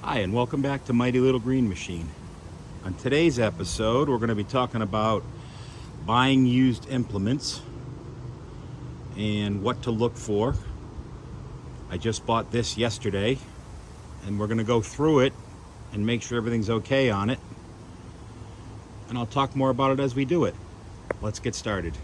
Hi, and welcome back to Mighty Little Green Machine. On today's episode, we're going to be talking about buying used implements and what to look for. I just bought this yesterday, and we're going to go through it and make sure everything's okay on it. And I'll talk more about it as we do it. Let's get started.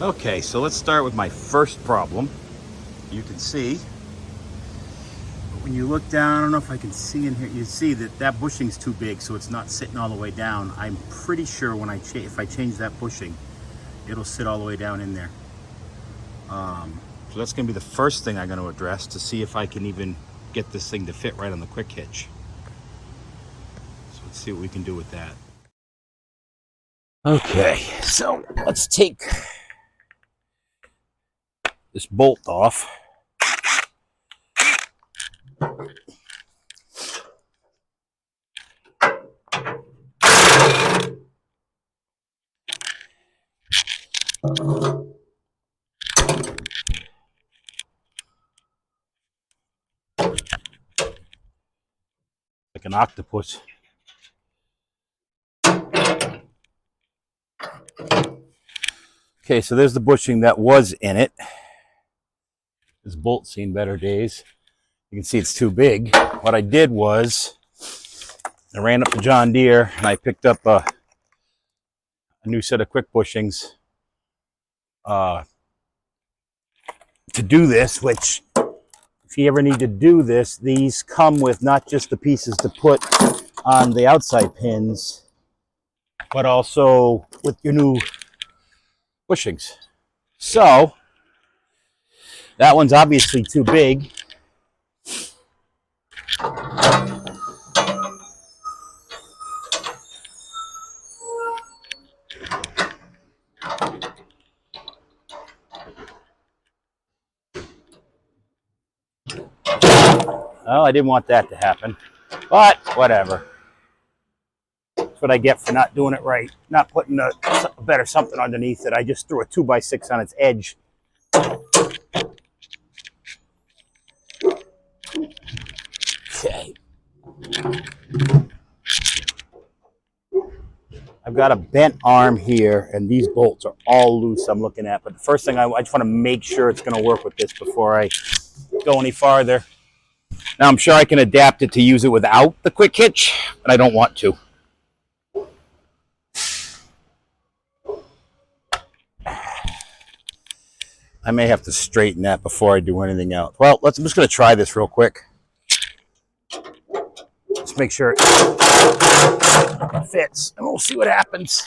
Okay, so let's start with my first problem. You can see when you look down, I don't know if I can see in here, you see that bushing's too big, so it's not sitting all the way down. I'm pretty sure when if I change that bushing, it'll sit all the way down in there. So that's going to be the first thing I'm going to address to see if I can even get this thing to fit right on the quick hitch. So let's see what we can do with that. Okay, so let's take this bolt off. Like an octopus. Okay, so there's the bushing that was in it. This bolt's seen better days. You can see it's too big. What I did was I ran up to John Deere and I picked up a new set of quick bushings to do this, which if you ever need to do this, these come with not just the pieces to put on the outside pins, but also with your new bushings. So that one's obviously too big. Well, I didn't want that to happen, but whatever. That's what I get for not doing it right, not putting a better something underneath it. I just threw a 2x6 on its edge. Okay. I've got a bent arm here, and these bolts are all loose I'm looking at. But the first thing, I just want to make sure it's going to work with this before I go any farther. Now, I'm sure I can adapt it to use it without the quick hitch, but I don't want to. I may have to straighten that before I do anything else. Well, I'm just going to try this real quick. Let's make sure it fits, and we'll see what happens.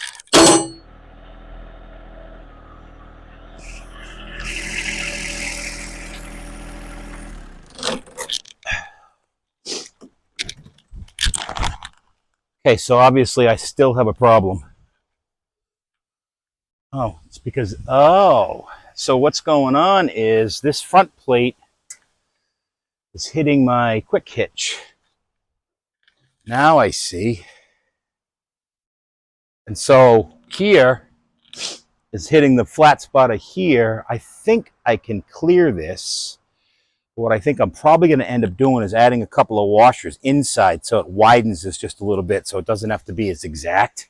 Okay, so obviously I still have a problem. Oh, it's because, so what's going on is this front plate is hitting my quick hitch. Now I see. And so here is hitting the flat spot of here. I think I can clear this. What I think I'm probably going to end up doing is adding a couple of washers inside so it widens this just a little bit so it doesn't have to be as exact.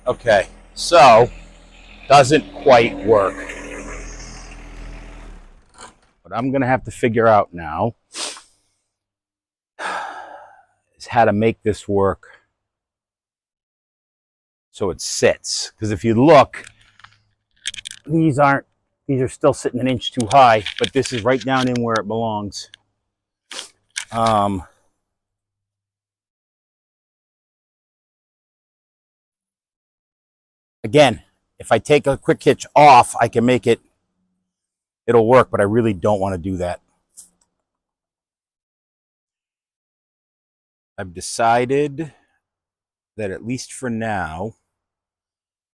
Okay, so doesn't quite work. What I'm going to have to figure out now is how to make this work so it sits. Because if you look, these are still sitting an inch too high, but this is right down in where it belongs. Again, if I take a quick hitch off, I can make it'll work, but I really don't want to do that. I've decided that at least for now,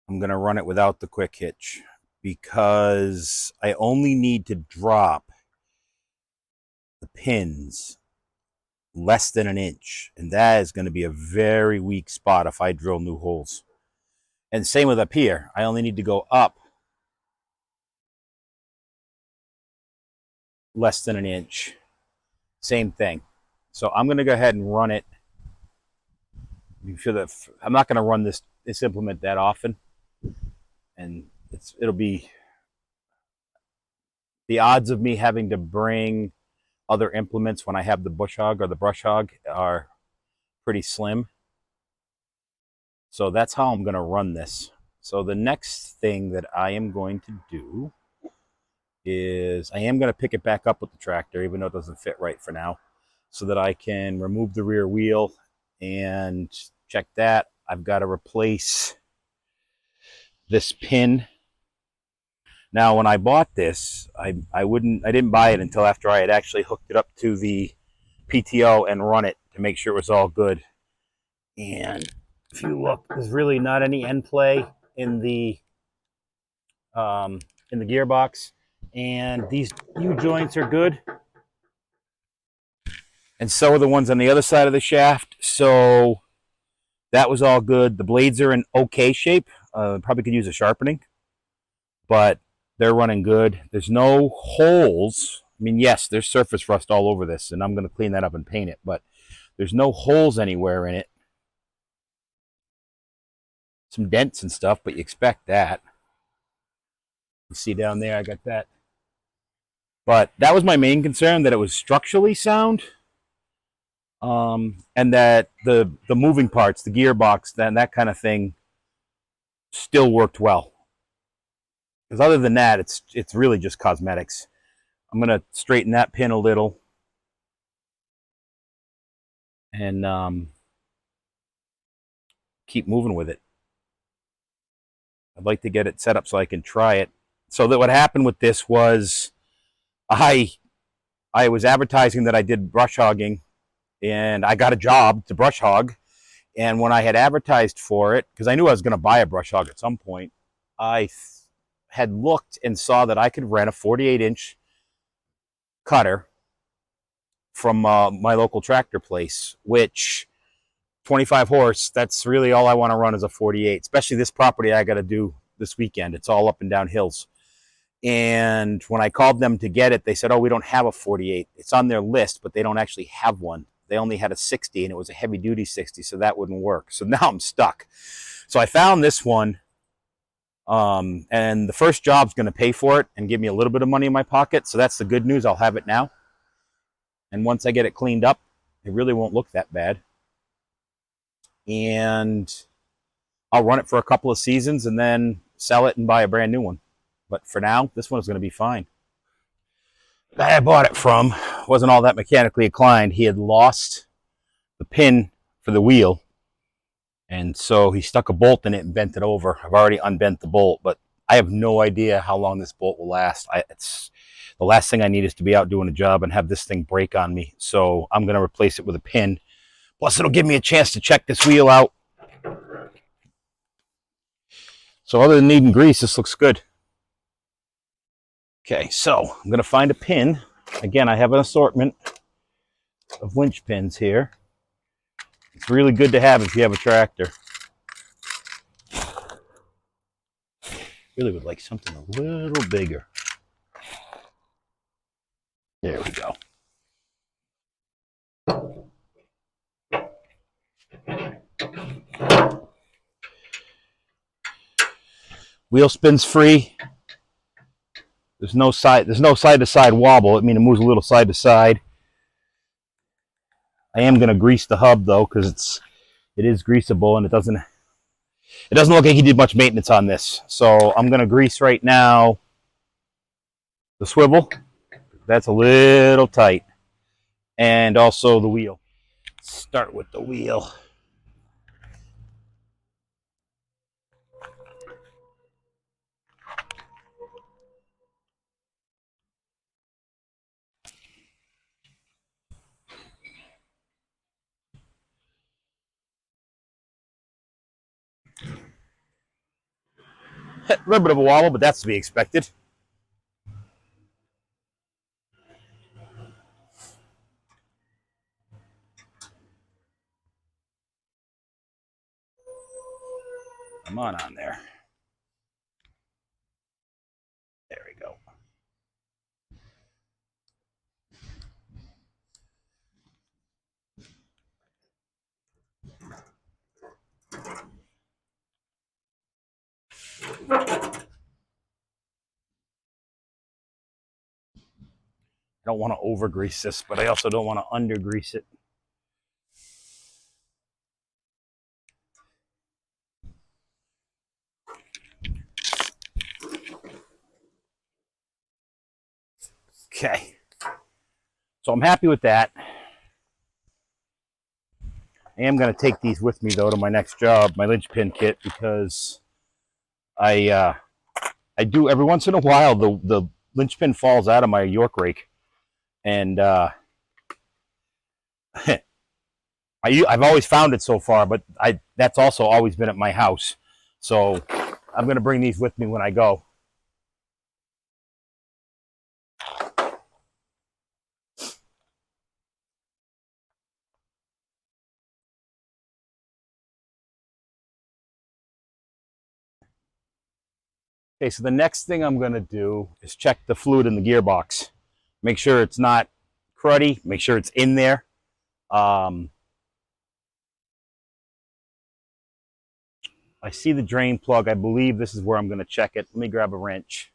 I'm going to run it without the quick hitch because I only need to drop the pins less than an inch. And that is going to be a very weak spot if I drill new holes. And same with up here. I only need to go up less than an inch. Same thing. So I'm going to go ahead and run it. I'm not going to run this implement that often. And it'll be the odds of me having to bring other implements when I have the bush hog or the brush hog are pretty slim. So that's how I'm going to run this. So the next thing that I am going to do is I am going to pick it back up with the tractor, even though it doesn't fit right for now, so that I can remove the rear wheel and check that. I've got to replace this pin. Now, when I bought this, I didn't buy it until after I had actually hooked it up to the PTO and run it to make sure it was all good. And if you look, there's really not any end play in the gearbox, and these U-joints are good, and so are the ones on the other side of the shaft. So that was all good. The blades are in okay shape. Probably could use a sharpening, but they're running good. There's no holes. I mean, yes, there's surface rust all over this, and I'm going to clean that up and paint it, but there's no holes anywhere in it. Some dents and stuff, but you expect that. You see down there, I got that. But that was my main concern, that it was structurally sound, and that the moving parts, the gearbox, then that kind of thing, still worked well. Because other than that, it's really just cosmetics. I'm gonna straighten that pin a little, and keep moving with it. I'd like to get it set up so I can try it. So that what happened with this was, I was advertising that I did brush hogging, and I got a job to brush hog. And when I had advertised for it, because I knew I was going to buy a brush hog at some point, I had looked and saw that I could rent a 48-inch cutter from my local tractor place, which 25 horse, that's really all I want to run is a 48, especially this property I got to do this weekend. It's all up and down hills. And when I called them to get it, they said, oh, we don't have a 48. It's on their list, but they don't actually have one. They only had a 60, and it was a heavy duty 60, so that wouldn't work. So now I'm stuck. So I found this one, and the first job's going to pay for it and give me a little bit of money in my pocket. So that's the good news. I'll have it now. And once I get it cleaned up, it really won't look that bad. And I'll run it for a couple of seasons and then sell it and buy a brand new one. But for now, this one is going to be fine. The guy I bought it from wasn't all that mechanically inclined. He had lost the pin for the wheel, and so he stuck a bolt in it and bent it over. I've already unbent the bolt, but I have no idea how long this bolt will last. It's the last thing I need is to be out doing a job and have this thing break on me. So I'm going to replace it with a pin. Plus, it'll give me a chance to check this wheel out. So other than needing grease, this looks good. Okay, so I'm going to find a pin. Again, I have an assortment of winch pins here. It's really good to have if you have a tractor. Really would like something a little bigger. There we go. Wheel spins free. There's no side to side wobble. I mean, it moves a little side to side. I am going to grease the hub though, because it is greasable, and it doesn't look like he did much maintenance on this. So I'm going to grease right now the swivel. That's a little tight. And also the wheel. Start with the wheel. A little bit of a wobble, but that's to be expected. Come on there. There we go. I don't want to over grease this, but I also don't want to under grease it. Okay. So I'm happy with that. I am going to take these with me though to my next job, my Lynch pin kit, because I do every once in a while the Lynch pin falls out of my York rake, and I've always found it so far, but that's also always been at my house. So I'm going to bring these with me when I go. Okay, so the next thing I'm going to do is check the fluid in the gearbox. Make sure it's not cruddy. Make sure it's in there. I see the drain plug. I believe this is where I'm going to check it. Let me grab a wrench.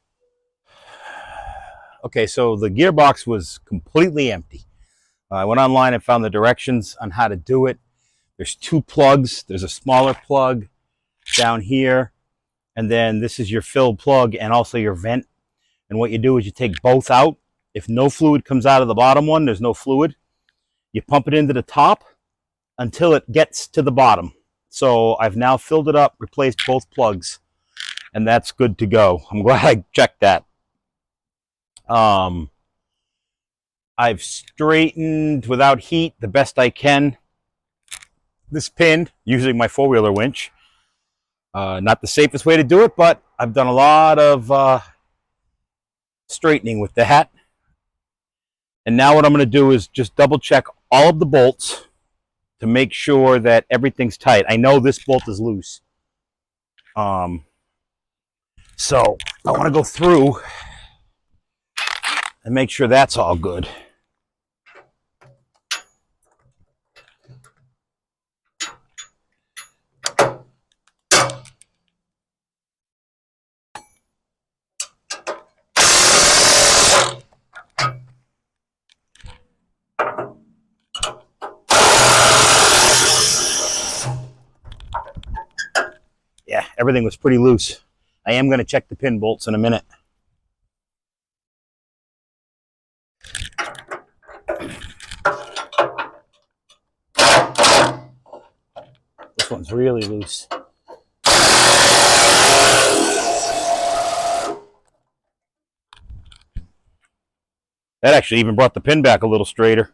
Okay, so the gearbox was completely empty. I went online and found the directions on how to do it. There's two plugs. There's a smaller plug down here, and then this is your fill plug and also your vent. And what you do is you take both out. If no fluid comes out of the bottom one, there's no fluid. You pump it into the top until it gets to the bottom. So I've now filled it up, replaced both plugs, and that's good to go. I'm glad I checked that. I've straightened without heat the best I can this pin using my four-wheeler winch. Not the safest way to do it, but I've done a lot of straightening with that. And now what I'm going to do is just double check all of the bolts to make sure that everything's tight. I know this bolt is loose. So I want to go through and make sure that's all good. Yeah, everything was pretty loose. I am going to check the pin bolts in a minute. This one's really loose. That actually even brought the pin back a little straighter.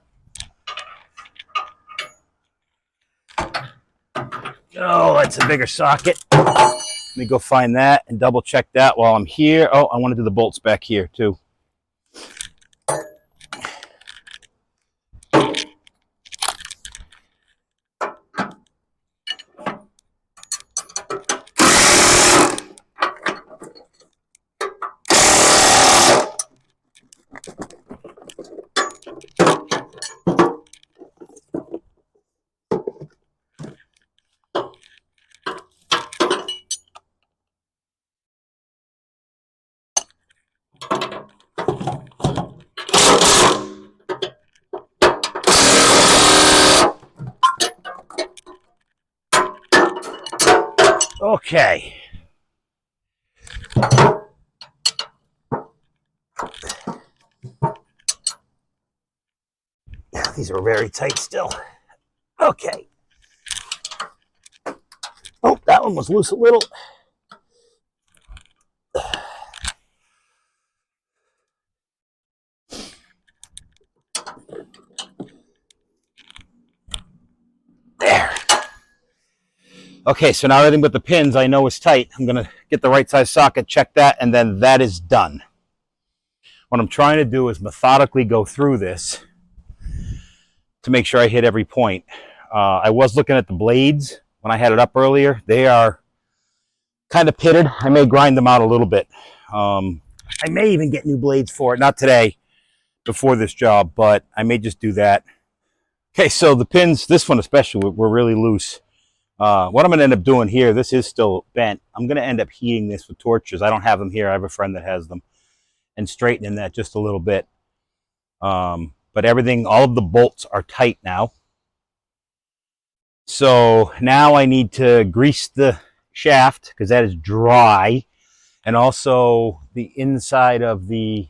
Oh, that's a bigger socket. Let me go find that and double check that while I'm here. Oh, I want to do the bolts back here too. Okay. These are very tight still. Okay. Oh, that one was loose a little. There. Okay, so now everything but the pins I know is tight. I'm going to get the right size socket, check that, and then that is done. What I'm trying to do is methodically go through this to make sure I hit every point. I was looking at the blades when I had it up earlier. They are kind of pitted. I may grind them out a little bit. I may even get new blades for it. Not today, before this job, but I may just do that. Okay, so the pins, this one especially, were really loose. What I'm going to end up doing here, this is still bent. I'm going to end up heating this with torches. I don't have them here. I have a friend that has them. And straightening that just a little bit. But everything, all of the bolts are tight now. So now I need to grease the shaft because that is dry. And also the inside of the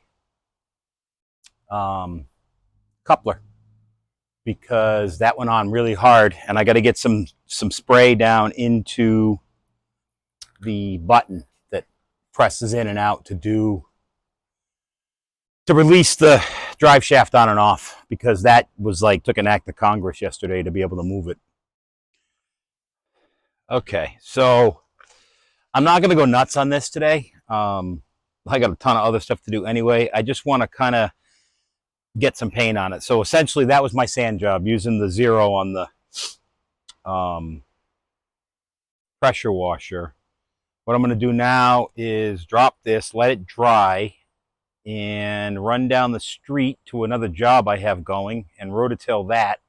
coupler, because that went on really hard, and I got to get some spray down into the button that presses in and out to release the drive shaft on and off, because that was like, took an act of Congress yesterday to be able to move it. Okay, so I'm not going to go nuts on this today. I got a ton of other stuff to do anyway. I just want to kind of get some paint on it. So essentially that was my sand job, using the 0 on the pressure washer. What I'm going to do now is drop this, let it dry, and run down the street to another job I have going and rototill that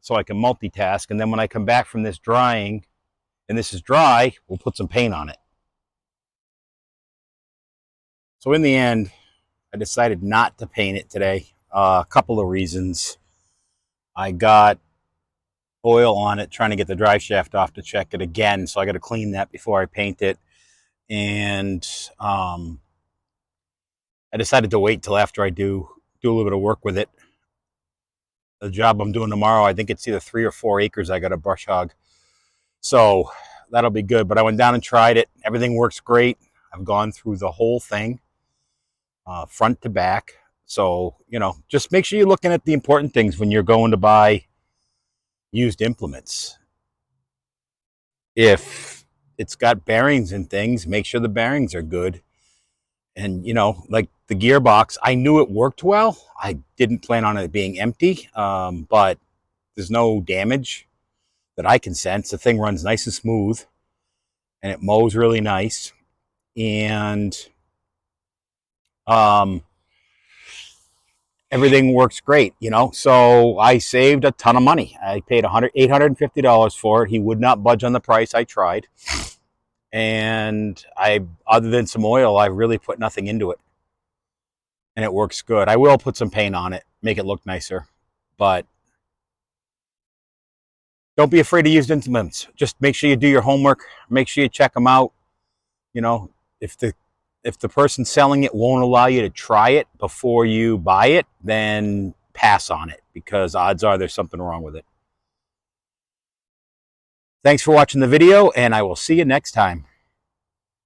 so I can multitask. And then when I come back from this drying, and this is dry, we'll put some paint on it. So in the end, I decided not to paint it today. A couple of reasons. I got oil on it trying to get the drive shaft off to check it again, so I got to clean that before I paint it. And I decided to wait till after I do a little bit of work with it. The job I'm doing tomorrow, I think it's either 3 or 4 acres I got to brush hog. So that'll be good. But I went down and tried it. Everything works great. I've gone through the whole thing, front to back. So, you know, just make sure you're looking at the important things when you're going to buy used implements. If it's got bearings and things, make sure the bearings are good. And, you know, like the gearbox, I knew it worked well. I didn't plan on it being empty, but there's no damage that I can sense. The thing runs nice and smooth, and it mows really nice. And everything works great, you know. So I saved a ton of money. I paid $850 for it. He would not budge on the price. I tried. And other than some oil, I really put nothing into it. And it works good. I will put some paint on it, make it look nicer. But don't be afraid to use implements. Just make sure you do your homework. Make sure you check them out. You know, if the person selling it won't allow you to try it before you buy it, then pass on it, because odds are there's something wrong with it. Thanks for watching the video, and I will see you next time.